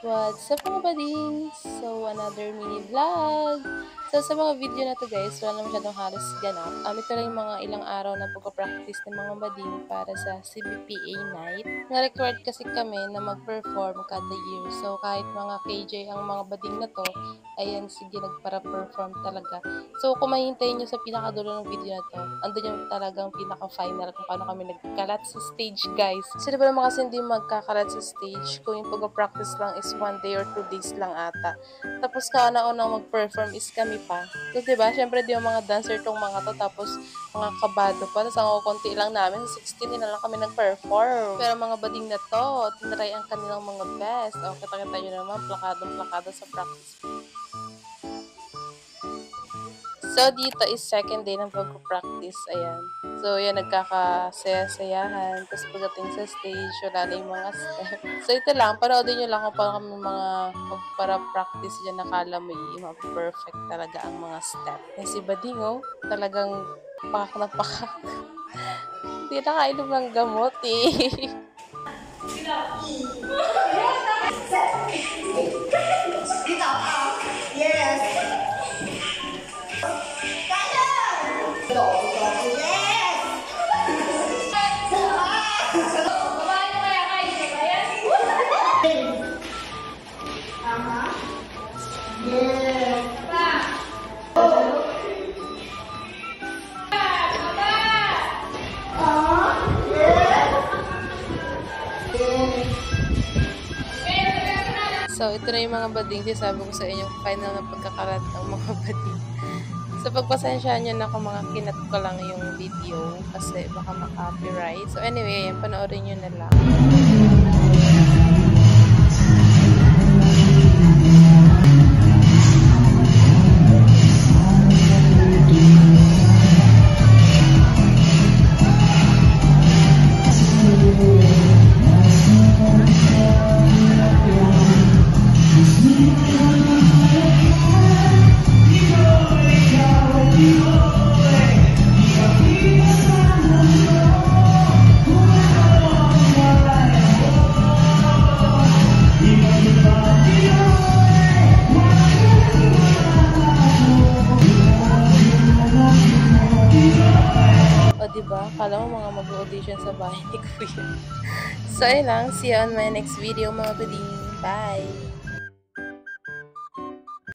What's up mga badings? So, another mini vlog. So, sa mga video na to guys, wala na masyadong halos ganap. Ito lang yung mga ilang araw na pagpapractice ng mga bading para sa CBPA night. Na-record kasi kami na mag-perform kada year. So, kahit mga KJ ang mga bading na to, ayan, sige, nagpara-perform talaga. So, kung mahintayin nyo sa pinakadulo ng video na to, andun yung talagang pinaka-final kung paano kami nagkalat sa stage, guys. So, diba naman kasi hindi magkakalat sa stage kung yung pag-practice lang is 1 day or 2 days lang ata. Tapos, kauna-unang mag-perform is kami pa. So, diba, syempre di yung mga dancer tong mga to, tapos mga kabado pa. Tapos, ang konti lang namin, sa 16 na lang kami nag-perform. Pero mga bading na to, tinry ang kanilang mga best. O, kita-kita nyo naman, plakadong-plakado sa practice. So, dito is second day ng pag-practice. Ayan. So, yan, nagkakasaya-sayahan. Tapos, pagdating sa stage, wala na yung mga step. So, ito lang. Panoodin nyo lang kung paano kami mga para-practice dyan. Nakala mo perfect talaga ang mga step. Yung si Badingo, talagang pakak na pakak. Hindi nakainom ng gamot eh. Yes. So, ito na yung mga bading. Sabi ko sa inyo, final na pagkakalat ng mga bading. So, pagpasensyahan nyo na kung mga kinat ko lang yung video kasi baka ma-copyright. So, anyway, panoorin nyo na lang. Diba? Kala mo mga mag-audition sa bahay ni Kuya. So, ayun lang. See you on my next video mga bading. Bye!